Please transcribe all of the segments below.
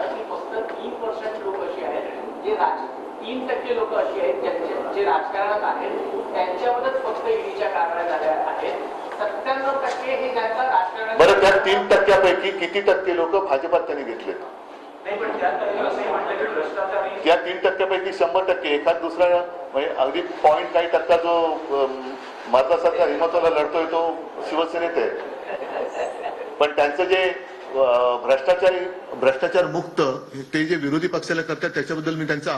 झालं की फक्त 3% लोक अशी आहेत जे 3% लोक अशी आहेत जे राजकारणात आहेत, त्यांच्यावरच फक्त ईडीच्या कारवाया झाल्या आहेत. 97% हे ज्यांचा राजकारण. बरं, त्या 3% किती टक्के लोक भाजपात त्यांनी घेतले? नाही, पण असंही म्हटलं की भ्रष्टाचार त्या 3% 100%, एखाद दुसरा म्हणजे अगदी पॉईंट काही टक्का जो मतासारखा हिमतवाला लढतोय तो शिवसेनेत आहे. पण त्यांचं जे भ्रष्टाचार मुक्त ते जे विरोधी पक्षाला करतात त्याच्याबद्दल मी त्यांचं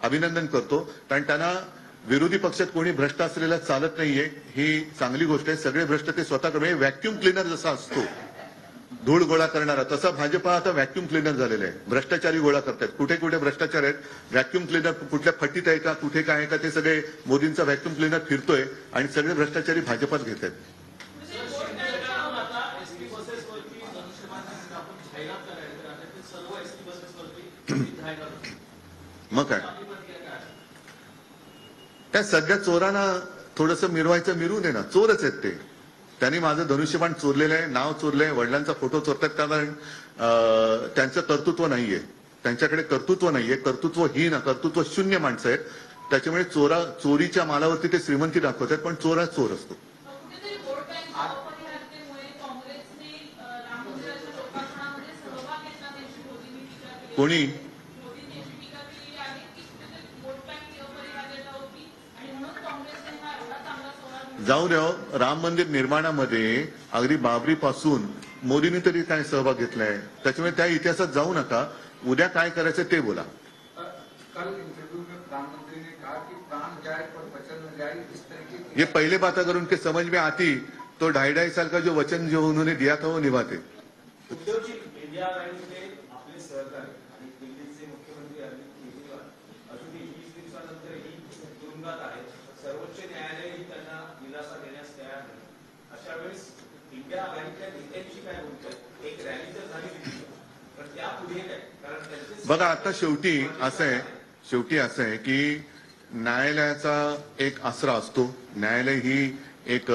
अभिनंदन करतो. कारण त्यांना विरोधी पक्षात कोणी भ्रष्ट असलेला चालत नाहीये, ही चांगली गोष्ट आहे. सगळे भ्रष्ट ते स्वतःकडे, व्हॅक्युम क्लिनर जसा असतो धूळ गोळा करणारा, तसा भाजपा आता व्हॅक्युम क्लिनर झालेला आहे. भ्रष्टाचारी गोळा करतात. कुठे कुठे भ्रष्टाचार आहेत, व्हॅक्युम क्लिनर कुठल्या फटीत आहे का, कुठे काय आहे का, ते सगळे मोदींचा व्हॅक्युम क्लिनर फिरतोय आणि सगळे भ्रष्टाचारी भाजपात घेत आहेत. मग काय, त्या सगळ्या चोरांना थोडस मिरवायचं, मिरवू दे ना, चोरच आहेत ते. त्यांनी माझं धनुष्यबाण चोरलेलं आहे, नाव चोरलंय, वडिलांचा फोटो चोरतात, कारण त्यांचं कर्तृत्व नाहीये, त्यांच्याकडे कर्तृत्व नाहीये, कर्तृत्वहीन, कर्तृत्व शून्य माणसं आहेत. त्याच्यामुळे चोरीच्या मालावरती ते श्रीमंती दाखवतात, पण चोर असतो. कोणी जाऊ द्या, राम मंदिर निर्माणामध्ये अगदी बाबरी पासून मोदींनी तरी काय सहभाग घेतलाय, त्याच्यामुळे त्या इतिहासात जाऊ नका. उद्या काय करायचं ते बोला. ये पहले बात अगर उनके समझ में आती तो 2.5 साल का जो वचन जो उन्होंने दिया था वो निभाते. सर्वोच्च न्यायालय त्यांना दिलासा देण्यास तयार नाही. अशा वेळेस इंडिया बँकेच्या नेत्यांची काय भूमिका? एक रॅली तर झाली पण त्यापुढे काय? कारण बघा, आता शेवटी असं आहे की न्यायालयाचा एक आसरा असतो. न्यायालय ही एक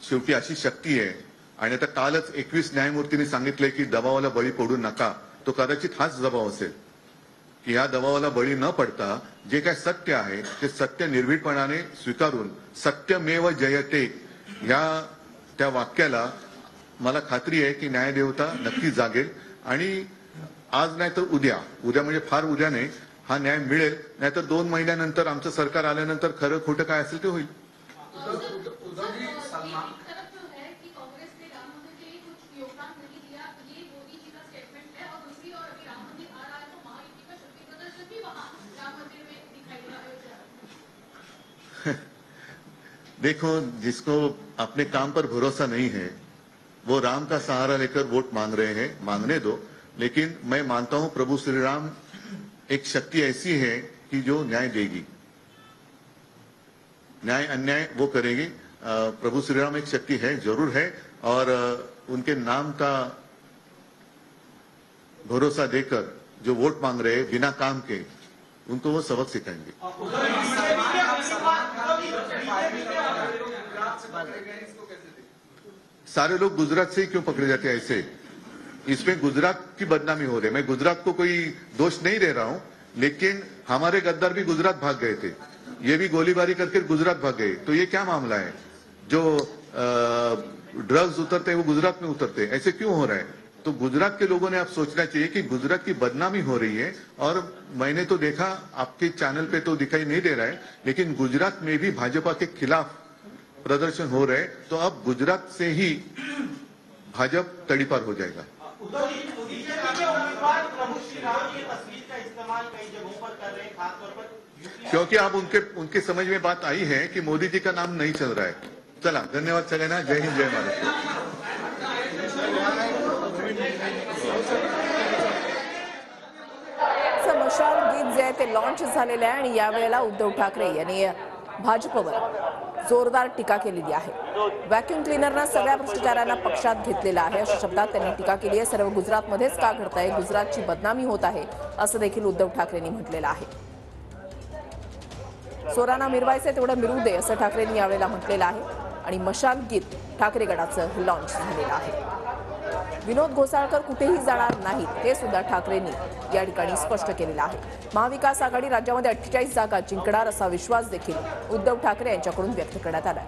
शेवटी अशी शक्ती आहे. आणि आता कालच 21 न्यायमूर्तींनी सांगितलंय की दबावाला बळी पडू नका. तो कदाचित हाच दबाव असेल की या दबावाला बळी न पडता जे काय सत्य आहे ते सत्य निर्भीडपणाने स्वीकारून सत्यमेव जयते ह्या त्या वाक्याला मला खात्री आहे की न्यायदेवता नक्की जागेल. आणि आज नाही तर उद्या म्हणजे फार उद्या नाही, हा न्याय मिळेल. नाहीतर 2 महिन्यानंतर आमचं सरकार आल्यानंतर खरं खोटं काय असेल ते होईल. देखो, जिसको अपने काम पर भरोसा नहीं है वो राम का सहारा लेकर वोट मांग रहे हैं, मांगने दो. लेकिन मैं मानता हूं प्रभु श्री राम एक शक्ति ऐसी है कि जो न्याय देगी, न्याय अन्याय वो करेगी. प्रभु श्री राम एक शक्ति है, जरूर है, और उनके नाम का भरोसा देकर जो वोट मांग रहे हैं बिना काम के, उनको वो सबक सिखाएंगे. सारे लोग गुजरात से ही क्यों पकड़े जाते हैं ऐसे? इसमें गुजरात की बदनामी हो रही है. मैं गुजरात को कोई दोष नहीं दे रहा हूं, लेकिन हमारे गद्दार भी गुजरात भाग गए थे, ये भी गोलीबारी करके गुजरात भाग गए. तो ये क्या मामला है? जो ड्रग्स उतरते हैं वो गुजरात में उतरते हैं, ऐसे क्यों हो रहा है? तो गुजरात के लोगों ने आप सोचना चाहिए कि गुजरात की बदनामी हो रही है. और मैंने तो देखा, आपके चैनल पे तो दिखाई नहीं दे रहा है, लेकिन गुजरात में भी भाजपा के खिलाफ प्रदर्शन हो रहे. तो अब गुजरात से ही भाजपा तड़ीपार हो जाएगा. क्योंकि अब उनके समझ में बात आई है कि मोदी जी का नाम नहीं चल रहा है. चला, धन्यवाद सगळ्यांना. जय हिंद, जय महाराष्ट्र. मशाल गीत जे आहे ते लॉन्च झालेलं आहे आणि यावेळेला उद्धव ठाकरे यांनी भाजपवर जोरदार टीका केलेली आहे. व्हॅक्युम क्लिनरना सगळ्या भ्रष्टाचारांना पक्षात घेतलेला आहे अशा शब्दात त्यांनी टीका केली आहे. सर्व गुजरातमध्येच का घडतंय, गुजरातची बदनामी होत आहे असं देखील उद्धव ठाकरेंनी म्हटलेलं आहे. चोरांना मिरवायचे तेवढं मिरवू दे असं ठाकरेंनी यावेळेला म्हटलेलं आहे. आणि मशाल गीत ठाकरे गटाचं लॉन्च झालेलं आहे. विनोद घोसाळकर कुठेही जाणार नाहीत हे सुद्धा ठाकरेंनी या ठिकाणी स्पष्ट केलेलं आहे. महाविकास आघाडी राज्यामध्ये 48 जागा जिंकणार असा विश्वास देखील उद्धव ठाकरे यांच्याकडून व्यक्त करण्यात आला.